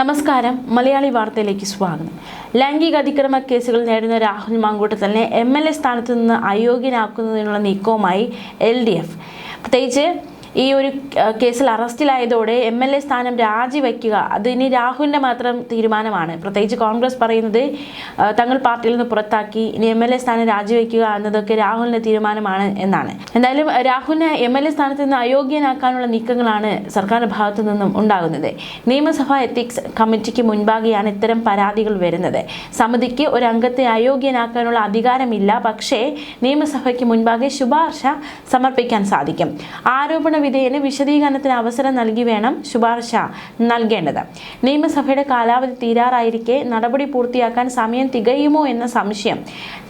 നമസ്കാരം, മലയാളി വാർത്തയിലേക്ക് സ്വാഗതം. ലൈംഗിക അതിക്രമ കേസുകൾ നേരിടുന്ന രാഹുൽ മാങ്കൂട്ടത്തിലിനെ MLA സ്ഥാനത്ത് നിന്ന് അയോഗ്യനാക്കുന്നതിനുള്ള നീക്കവുമായി LDF. പ്രത്യേകിച്ച് ഈ ഒരു കേസിൽ അറസ്റ്റിലായതോടെ MLA സ്ഥാനം രാജിവെക്കുക അത് ഇനി രാഹുലിൻ്റെ മാത്രം തീരുമാനമാണ്. പ്രത്യേകിച്ച് കോൺഗ്രസ് പറയുന്നത് തങ്ങൾ പാർട്ടിയിൽ നിന്ന് പുറത്താക്കി ഇനി MLA സ്ഥാനം രാജിവെക്കുക എന്നതൊക്കെ രാഹുലിൻ്റെ തീരുമാനമാണ് എന്നാണ്. എന്തായാലും രാഹുലിനെ MLA സ്ഥാനത്ത് നിന്ന് അയോഗ്യനാക്കാനുള്ള നീക്കങ്ങളാണ് സർക്കാരിൻ്റെ ഭാഗത്തു നിന്നും ഉണ്ടാകുന്നത്. നിയമസഭാ എത്തിക്സ് കമ്മിറ്റിക്ക് മുൻപാകെയാണ് ഇത്തരം പരാതികൾ വരുന്നത്. സമിതിക്ക് ഒരു അംഗത്തെ അയോഗ്യനാക്കാനുള്ള അധികാരമില്ല, പക്ഷേ നിയമസഭയ്ക്ക് മുൻപാകെ ശുപാർശ സമർപ്പിക്കാൻ സാധിക്കും. ആരോപണ വിധേയന് വിശദീകരണത്തിന് അവസരം നൽകി വേണം ശുപാർശ നൽകേണ്ടത്. നിയമസഭയുടെ കാലാവധി തീരാറായിരിക്കെ നടപടി പൂർത്തിയാക്കാൻ സമയം തികയുമോ എന്ന സംശയം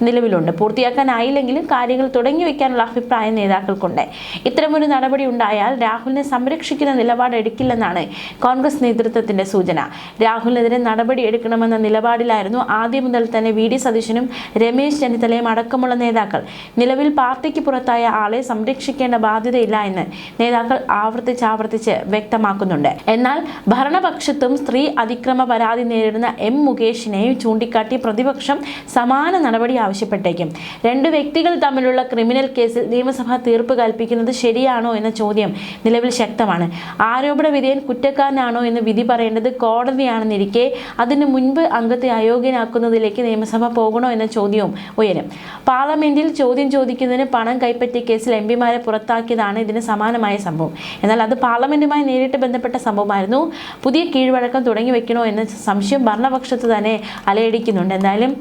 നിലവിലുണ്ട്. പൂർത്തിയാക്കാനായില്ലെങ്കിലും കാര്യങ്ങൾ തുടങ്ങി വയ്ക്കാനുള്ള അഭിപ്രായം നേതാക്കൾക്കുണ്ട്. ഇത്തരമൊരു നടപടി ഉണ്ടായാൽ രാഹുലിനെ സംരക്ഷിക്കുന്ന നിലപാട് എടുക്കില്ലെന്നാണ് കോൺഗ്രസ് നേതൃത്വത്തിന്റെ സൂചന. രാഹുലിനെതിരെ നടപടി എടുക്കണമെന്ന നിലപാടിലായിരുന്നു ആദ്യം മുതൽ തന്നെ VD സതീശനും രമേശ് ചെന്നിത്തലയും അടക്കമുള്ള നേതാക്കൾ. നിലവിൽ പാർട്ടിക്ക് പുറത്തായ ആളെ സംരക്ഷിക്കേണ്ട ബാധ്യതയില്ല എന്ന് നേതാക്കൾ ആവർത്തിച്ച് വ്യക്തമാക്കുന്നുണ്ട്. എന്നാൽ ഭരണപക്ഷത്തും സ്ത്രീ അതിക്രമ പരാതി നേരിടുന്ന മുകേഷിനെയും ചൂണ്ടിക്കാട്ടി പ്രതിപക്ഷം സമാന നടപടി ആവശ്യപ്പെട്ടേക്കും. രണ്ട് വ്യക്തികൾ തമ്മിലുള്ള ക്രിമിനൽ കേസിൽ നിയമസഭ തീർപ്പ് കൽപ്പിക്കുന്നത് ശരിയാണോ എന്ന ചോദ്യം നിലവിൽ ശക്തമാണ്. ആരോപണ വിധേയൻ കുറ്റക്കാരനാണോ എന്ന് വിധി പറയേണ്ടത് കോടതിയാണെന്നിരിക്കെ അതിനു മുൻപ് അംഗത്തെ അയോഗ്യനാക്കുന്നതിലേക്ക് നിയമസഭ പോകണോ എന്ന ചോദ്യവും ഉയരും. പാർലമെന്റിൽ ചോദ്യം ചോദിക്കുന്നതിന് പണം കൈപ്പറ്റിയ കേസിൽ MPമാരെ പുറത്താക്കിയതാണ് ഇതിന് സമാനമായ സംഭവം. എന്നാൽ അത് പാർലമെന്റുമായി നേരിട്ട് ബന്ധപ്പെട്ട സംഭവമായിരുന്നു. പുതിയ കീഴ്വഴക്കം തുടങ്ങി വെക്കണോ എന്ന സംശയം ഭരണപക്ഷത്ത് തന്നെ അലയടിക്കുന്നുണ്ട്. എന്തായാലും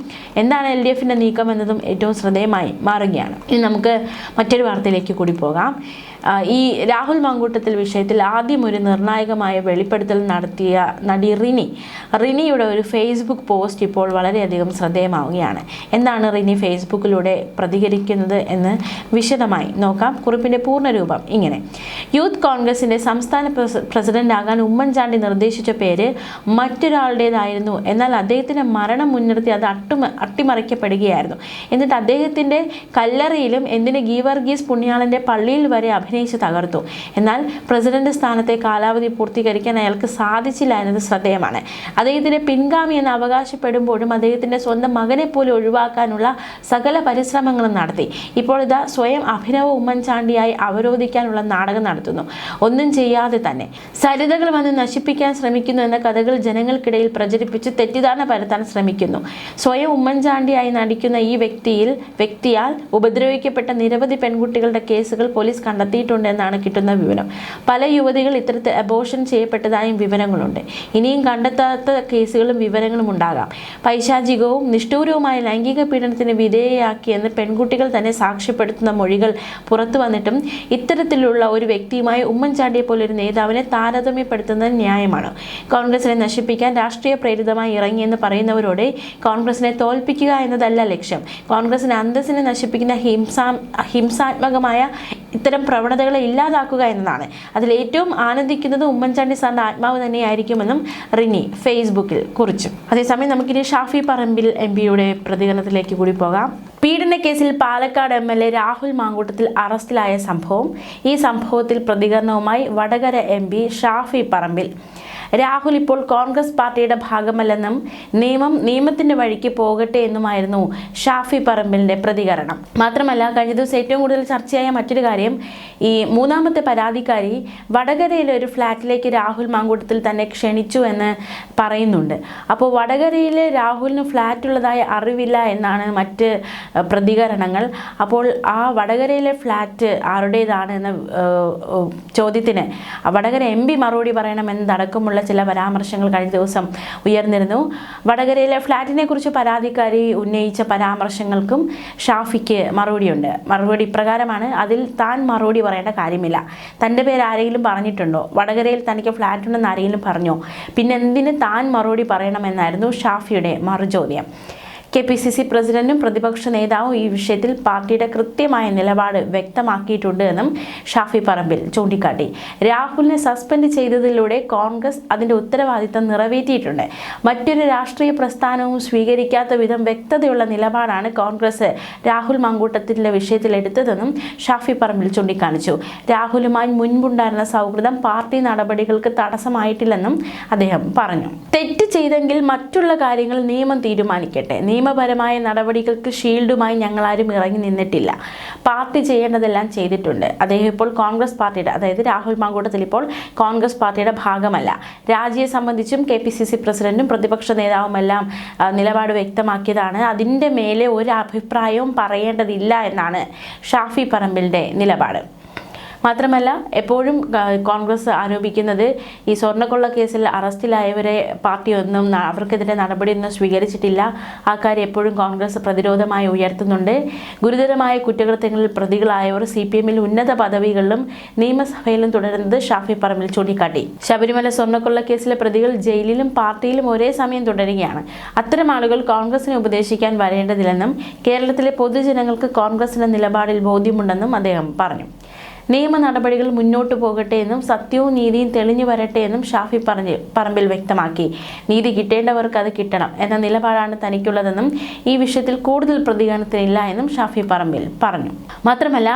എന്താണ് LDFന്റെ നീക്കം എന്നതും ഏറ്റവും ശ്രദ്ധേയമായി മാറുകയാണ്. ഇനി നമുക്ക് മറ്റൊരു വാർത്തയിലേക്ക് കൂടി പോകാം. ഈ രാഹുൽ മാങ്കൂട്ടത്തിൽ വിഷയത്തിൽ ആദ്യം ഒരു നിർണായകമായ വെളിപ്പെടുത്തൽ നടത്തിയ നടി റിനിയുടെ ഒരു ഫേസ്ബുക്ക് പോസ്റ്റ് ഇപ്പോൾ വളരെയധികം ശ്രദ്ധേയമാവുകയാണ്. എന്താണ് റിനി ഫേസ്ബുക്കിലൂടെ പ്രതികരിക്കുന്നത് എന്ന് വിശദമായി നോക്കാം. കുറിപ്പിന്റെ പൂർണ്ണരൂപം ഇങ്ങനെ: യൂത്ത് കോൺഗ്രസിന്റെ സംസ്ഥാന പ്രസിഡന്റാകാൻ ഉമ്മൻചാണ്ടി നിർദ്ദേശിച്ച പേര് മറ്റൊരാളുടേതായിരുന്നു. എന്നാൽ അദ്ദേഹത്തിന്റെ മരണം മുൻനിർത്തി അത് അട്ടിമറിക്കപ്പെടുകയായിരുന്നു. എന്നിട്ട് അദ്ദേഹത്തിന്റെ കല്ലറയിലും എന്തിന് ഗീവർഗീസ് പുണ്യാളന്റെ പള്ളിയിൽ വരെ അഭിനയിച്ച് തകർത്തു. എന്നാൽ പ്രസിഡന്റ് സ്ഥാനത്തെ കാലാവധി പൂർത്തീകരിക്കാൻ അയാൾക്ക് സാധിച്ചില്ല എന്നത് ശ്രദ്ധേയമാണ്. അദ്ദേഹത്തിന്റെ പിൻഗാമി എന്ന് അവകാശപ്പെടുമ്പോഴും അദ്ദേഹത്തിന്റെ സ്വന്തം മകനെ പോലും ഒഴിവാക്കാനുള്ള സകല പരിശ്രമങ്ങളും നടത്തി. ഇപ്പോൾ ഇതാ സ്വയം അഭിനവ ഉമ്മൻചാണ്ടിയായി അവരോധിക്കാനുള്ള നാടകം നടത്തുന്നു. ഒന്നും ചെയ്യാതെ തന്നെ സരിതകൾ വന്ന് നശിപ്പിക്കാൻ ശ്രമിക്കുന്നു എന്ന കഥകൾ ജനങ്ങൾക്കിടയിൽ പ്രചരിപ്പിച്ച് തെറ്റിദ്ധാരണ പരത്താൻ ശ്രമിക്കുന്നു. സ്വയം ഉമ്മൻചാണ്ടിയായി നടിക്കുന്ന ഈ വ്യക്തിയാൽ ഉപദ്രവിക്കപ്പെട്ട നിരവധി പെൺകുട്ടികളുടെ കേസുകൾ പോലീസ് കണ്ടെത്തിയിട്ടുണ്ടെന്നാണ് കിട്ടുന്ന വിവരം. പല യുവതികൾ ഇത്തരത്തിൽ അബോർഷൻ ചെയ്യപ്പെട്ടതായും വിവരങ്ങളുണ്ട്. ഇനിയും കണ്ടെത്താത്ത കേസുകളും വിവരങ്ങളും ഉണ്ടാകാം. പൈശാചികവും നിഷ്ഠൂരവുമായ ലൈംഗിക പീഡനത്തിന് വിധേയയാക്കിയെന്ന് പെൺകുട്ടികൾ തന്നെ സാക്ഷ്യപ്പെടുത്തുന്ന മൊഴികൾ പുറത്തു വന്നിട്ടും ഇത്തരത്തിലുള്ള ഒരു വ്യക്തിയുമായി ഉമ്മൻചാണ്ടിയെ പോലെ ഒരു നേതാവിനെ താരതമ്യപ്പെടുത്തുന്നത് ന്യായമാണ്. കോൺഗ്രസിനെ നശിപ്പിക്കാൻ രാഷ്ട്രീയ പ്രേരിതമായി ഇറങ്ങിയെന്ന് പറയുന്നവരോട് കോൺഗ്രസിനെ തോൽപ്പിക്കുക എന്നതല്ല ലക്ഷ്യം. കോൺഗ്രസിന്റെ അന്തസ്സിനെ നശിപ്പിക്കുന്ന ഹിംസാത്മകമായ ഇത്തരം പ്രവണതകളെ ഇല്ലാതാക്കുക എന്നതാണ്. അതിൽ ഏറ്റവും ആനന്ദിക്കുന്നത് ഉമ്മൻചാണ്ടി സാറിന്റെ ആത്മാവ് തന്നെയായിരിക്കുമെന്നും റിനി ഫേസ്ബുക്കിൽ കുറിച്ചു. അതേസമയം നമുക്കിനി ഷാഫി പറമ്പിൽ MPയുടെ പ്രതികരണത്തിലേക്ക് കൂടി പോകാം. പീഡന കേസിൽ പാലക്കാട് MLA രാഹുൽ മാങ്കൂട്ടത്തിൽ അറസ്റ്റിലായ സംഭവം. ഈ സംഭവത്തിൽ പ്രതികരണവുമായി വടകര MP ഷാഫി പറമ്പിൽ. രാഹുൽ ഇപ്പോൾ കോൺഗ്രസ് പാർട്ടിയുടെ ഭാഗമല്ലെന്നും നിയമത്തിന്റെ വഴിക്ക് പോകട്ടെ എന്നുമായിരുന്നു ഷാഫി പറമ്പിലിന്റെ പ്രതികരണം. മാത്രമല്ല, കഴിഞ്ഞ ദിവസം ഏറ്റവും കൂടുതൽ ചർച്ചയായ മറ്റൊരു കാര്യം, ഈ മൂന്നാമത്തെ പരാതിക്കാരി വടകരയിലെ ഒരു ഫ്ലാറ്റിലേക്ക് രാഹുൽ മാങ്കൂട്ടത്തിൽ തന്നെ ക്ഷണിച്ചു എന്ന് പറയുന്നുണ്ട്. അപ്പോൾ വടകരയിൽ രാഹുലിന് ഫ്ലാറ്റ് ഉള്ളതായ അറിവില്ല എന്നാണ് മറ്റ് പ്രതികരണങ്ങൾ. അപ്പോൾ ആ വടകരയിലെ ഫ്ലാറ്റ് ആരുടേതാണ് എന്ന ചോദ്യത്തിന് വടകര MP മറുപടി പറയണമെന്നതടക്കമുള്ള ചില പരാമർശങ്ങൾ കഴിഞ്ഞ ദിവസം ഉയർന്നിരുന്നു. വടകരയിലെ ഫ്ലാറ്റിനെ കുറിച്ച് പരാതിക്കാരി ഉന്നയിച്ച പരാമർശങ്ങൾക്കും ഷാഫിക്ക് മറുപടിയുണ്ട്. മറുപടി ഇപ്രകാരമാണ്: അതിൽ താൻ മറുപടി പറയേണ്ട കാര്യമില്ല. തൻ്റെ പേര് ആരെങ്കിലും പറഞ്ഞിട്ടുണ്ടോ? വടകരയിൽ തനിക്ക് ഫ്ലാറ്റ് ഉണ്ടെന്ന് ആരെങ്കിലും പറഞ്ഞോ? പിന്നെ എന്തിന് താൻ മറുപടി പറയണമെന്നായിരുന്നു ഷാഫിയുടെ മറുചോദ്യം. KPCC പ്രസിഡന്റും പ്രതിപക്ഷ നേതാവും ഈ വിഷയത്തിൽ പാർട്ടിയുടെ കൃത്യമായ നിലപാട് വ്യക്തമാക്കിയിട്ടുണ്ട് എന്നും ഷാഫി പറമ്പിൽ ചൂണ്ടിക്കാട്ടി. രാഹുലിനെ സസ്പെൻഡ് ചെയ്തതിലൂടെ കോൺഗ്രസ് അതിന്റെ ഉത്തരവാദിത്തം നിറവേറ്റിയിട്ടുണ്ട്. മറ്റൊരു രാഷ്ട്രീയ പ്രസ്ഥാനവും സ്വീകരിക്കാത്ത വിധം വ്യക്തതയുള്ള നിലപാടാണ് കോൺഗ്രസ് രാഹുൽ മാങ്കൂട്ടത്തിന്റെ വിഷയത്തിൽ എടുത്തതെന്നും ഷാഫി പറമ്പിൽ ചൂണ്ടിക്കാണിച്ചു. രാഹുലുമായി മുൻപുണ്ടായിരുന്ന സൗഹൃദം പാർട്ടി നടപടികൾക്ക് തടസ്സമായിട്ടില്ലെന്നും അദ്ദേഹം പറഞ്ഞു. തെറ്റ് ചെയ്തെങ്കിൽ മറ്റുള്ള കാര്യങ്ങൾ നിയമം തീരുമാനിക്കട്ടെ. നിയമപരമായ നടപടികൾക്ക് ഷീൽഡുമായി ഞങ്ങളാരും ഇറങ്ങി നിന്നിട്ടില്ല. പാർട്ടി ചെയ്യേണ്ടതെല്ലാം ചെയ്തിട്ടുണ്ട്. അദ്ദേഹം ഇപ്പോൾ കോൺഗ്രസ് പാർട്ടിയുടെ, അതായത് രാഹുൽ മാങ്കൂട്ടത്തിൽ ഇപ്പോൾ കോൺഗ്രസ് പാർട്ടിയുടെ ഭാഗമല്ല. രാജിയെ സംബന്ധിച്ചും KPCC പ്രസിഡന്റും പ്രതിപക്ഷ നേതാവുമെല്ലാം നിലപാട് വ്യക്തമാക്കിയതാണ്. അതിൻ്റെ മേലെ ഒരു അഭിപ്രായവും പറയേണ്ടതില്ല എന്നാണ് ഷാഫി പറമ്പിലിൻ്റെ നിലപാട്. മാത്രമല്ല, എപ്പോഴും കോൺഗ്രസ് ആരോപിക്കുന്നത് ഈ സ്വർണ്ണക്കൊള്ള കേസിൽ അറസ്റ്റിലായവരെ പാർട്ടിയൊന്നും അവർക്കെതിരെ നടപടിയൊന്നും സ്വീകരിച്ചിട്ടില്ല. ആ കാര്യം എപ്പോഴും കോൺഗ്രസ് പ്രതിരോധമായി ഉയർത്തുന്നുണ്ട്. ഗുരുതരമായ കുറ്റകൃത്യങ്ങളിൽ പ്രതികളായവർ CPMൽ ഉന്നത പദവികളിലും നിയമസഭയിലും തുടരുന്നത് ഷാഫി പറമ്പിൽ ചൂണ്ടിക്കാട്ടി. ശബരിമല സ്വർണ്ണക്കൊള്ള കേസിലെ പ്രതികൾ ജയിലിലും പാർട്ടിയിലും ഒരേ സമയം തുടരുകയാണ്. അത്തരം ആളുകൾ കോൺഗ്രസിനെ ഉപദേശിക്കാൻ വരേണ്ടതില്ലെന്നും പറയത്തിലെ പൊതുജനങ്ങൾക്ക് കോൺഗ്രസിന്റെ നിലപാടിൽ ബോധ്യമുണ്ടെന്നും അദ്ദേഹം പറഞ്ഞു. നിയമ നടപടികൾ മുന്നോട്ടു പോകട്ടെ എന്നും സത്യവും നീതിയും തെളിഞ്ഞു വരട്ടെ എന്നും ഷാഫി പറമ്പിൽ വ്യക്തമാക്കി. നീതി കിട്ടേണ്ടവർക്ക് അത് കിട്ടണം എന്ന നിലപാടാണ് തനിക്കുള്ളതെന്നും ഈ വിഷയത്തിൽ കൂടുതൽ പ്രതികരണത്തിനില്ല എന്നും ഷാഫി പറമ്പിൽ പറഞ്ഞു. മാത്രമല്ല,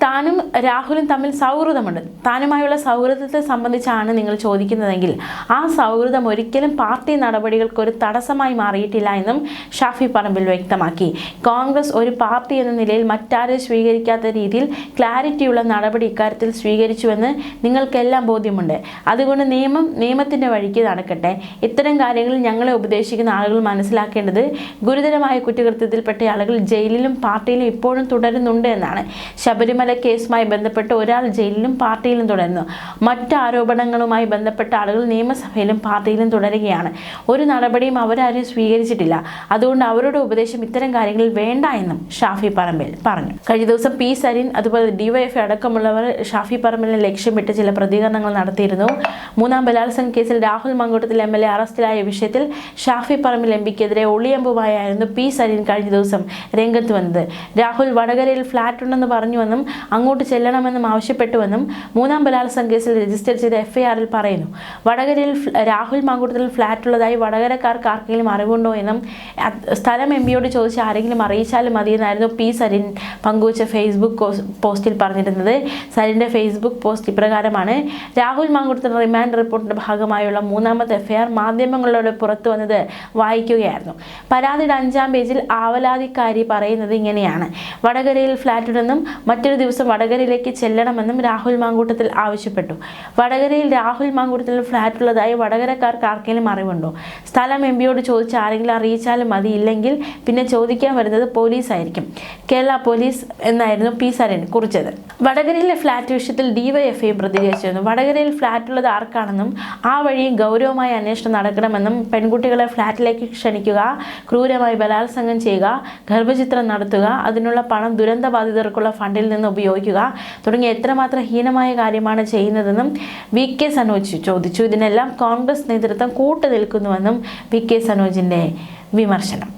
താനും രാഹുലും തമ്മിൽ സൗഹൃദമുണ്ട്. താനുമായുള്ള സൗഹൃദത്തെ സംബന്ധിച്ചാണ് നിങ്ങൾ ചോദിക്കുന്നതെങ്കിൽ ആ സൗഹൃദം ഒരിക്കലും പാർട്ടി നടപടികൾക്ക് ഒരു തടസ്സമായി മാറിയിട്ടില്ല എന്നും ഷാഫി പറമ്പിൽ വ്യക്തമാക്കി. കോൺഗ്രസ് ഒരു പാർട്ടി എന്ന നിലയിൽ മറ്റാരും സ്വീകരിക്കാത്ത രീതിയിൽ ക്ലാരിറ്റിയുള്ള നടപടി ഇക്കാര്യത്തിൽ സ്വീകരിച്ചുവെന്ന് നിങ്ങൾക്കെല്ലാം ബോധ്യമുണ്ട്. അതുകൊണ്ട് നിയമത്തിൻ്റെ വഴിക്ക് നടക്കട്ടെ. ഇത്തരം കാര്യങ്ങളിൽ ഞങ്ങളെ ഉപദേശിക്കുന്ന ആളുകൾ മനസ്സിലാക്കേണ്ടത് ഗുരുതരമായ കുറ്റകൃത്യത്തിൽപ്പെട്ട ആളുകൾ ജയിലിലും പാർട്ടിയിലും ഇപ്പോഴും തുടരുന്നുണ്ട് എന്നാണ്. ശബരിമല കേസുമായി ബന്ധപ്പെട്ട് ഒരാൾ ജയിലിലും പാർട്ടിയിലും തുടരുന്നു. മറ്റ് ആരോപണങ്ങളുമായി ബന്ധപ്പെട്ട ആളുകൾ നിയമസഭയിലും പാർട്ടിയിലും തുടരുകയാണ്. ഒരു നടപടിയും അവരാരും സ്വീകരിച്ചിട്ടില്ല. അതുകൊണ്ട് അവരുടെ ഉപദേശം ഇത്തരം കാര്യങ്ങളിൽ വേണ്ട എന്നും ഷാഫി പറമ്പിൽ പറഞ്ഞു. കഴിഞ്ഞ ദിവസം P. സരിൻ അതുപോലെ DYFI അടക്കമുള്ളവർ ഷാഫി പറമ്പിലിനെ ലക്ഷ്യമിട്ട് ചില പ്രതികരണങ്ങൾ നടത്തിയിരുന്നു. മൂന്നാം ബലാത്സംഗ കേസിൽ രാഹുൽ മാങ്കൂട്ടത്തിൽ MLA അറസ്റ്റിലായ വിഷയത്തിൽ ഷാഫി പറമ്പിൽ MPക്കെതിരെ ഒളിയമ്പുമായായിരുന്നു P. സരിൻ കഴിഞ്ഞ ദിവസം രംഗത്ത് വന്നത്. രാഹുൽ വടകരയിൽ ഫ്ലാറ്റ് ഉണ്ടെന്ന് പറഞ്ഞുവെന്നും അങ്ങോട്ട് ചെല്ലണമെന്നും ആവശ്യപ്പെട്ടുവെന്നും മൂന്നാം ബലാത്സംഗ കേസിൽ രജിസ്റ്റർ ചെയ്ത FIRൽ പറയുന്നു. വടകരയിൽ രാഹുൽ മാങ്കൂട്ടത്തിൽ ഫ്ലാറ്റ് ഉള്ളതായി വടകരക്കാർക്ക് ആർക്കെങ്കിലും അറിവുണ്ടോ എന്നും സ്ഥലം MPയോട് ചോദിച്ച് ആരെങ്കിലും അറിയിച്ചാലും മതിയെന്നായിരുന്നു P. സരിൻ പങ്കുവച്ച ഫേസ്ബുക്ക് പോസ്റ്റിൽ പറഞ്ഞിരുന്നത്. സരിൻ്റെ ഫേസ്ബുക്ക് പോസ്റ്റ് ഇപ്രകാരമാണ്: രാഹുൽ മാങ്കൂട്ടത്തിൽ റിമാൻഡ് റിപ്പോർട്ടിന്റെ ഭാഗമായുള്ള മൂന്നാമത്തെ FIR മാധ്യമങ്ങളിലൂടെ പുറത്തു വന്നത് വായിക്കുകയായിരുന്നു. പരാതിയുടെ 5-ാം പേജിൽ ആവലാതിക്കാരി പറയുന്നത് ഇങ്ങനെയാണ്: വടകരയിൽ ഫ്ലാറ്റുണ്ടെന്നും മറ്റൊരു ദിവസം വടകരയിലേക്ക് ചെല്ലണമെന്നും രാഹുൽ മാങ്കൂട്ടത്തിൽ ആവശ്യപ്പെട്ടു. വടകരയിൽ രാഹുൽ മാങ്കൂട്ടത്തിൽ ഫ്ലാറ്റുള്ളതായി വടകരക്കാർക്ക് ആർക്കെങ്കിലും അറിവുണ്ടോ? സ്ഥലം MPയോട് ചോദിച്ച് ആരെങ്കിലും അറിയിച്ചാലും മതി, ഇല്ലെങ്കിൽ പിന്നെ ചോദിക്കാൻ വരുന്നത് പോലീസായിരിക്കും. കേരള പോലീസ് എന്നായിരുന്നു P. സരിൻ കുറിച്ചത്. വടകരയിലെ ഫ്ലാറ്റ് വിഷയത്തിൽ DYFIയും പ്രതികരിച്ചിരുന്നു. വടകരയിൽ ഫ്ലാറ്റുള്ളത് ആർക്കാണെന്നും ആ വഴിയും ഗൗരവമായ അന്വേഷണം നടക്കണമെന്നും പെൺകുട്ടികളെ ഫ്ലാറ്റിലേക്ക് ക്ഷണിക്കുക, ക്രൂരമായി ബലാത്സംഗം ചെയ്യുക, ഗർഭചിത്രം നടത്തുക, അതിനുള്ള പണം ദുരന്തബാധിതർക്കുള്ള ഫണ്ടിൽ നിന്ന് ഉപയോഗിക്കുക തുടങ്ങിയ എത്രമാത്രം ഹീനമായ കാര്യമാണ് ചെയ്യുന്നതെന്നും VK സനോജ് ചോദിച്ചു. ഇതിനെല്ലാം കോൺഗ്രസ് നേതൃത്വം കൂട്ടുനിൽക്കുന്നുവെന്നും VK സനോജിന്റെ വിമർശനം.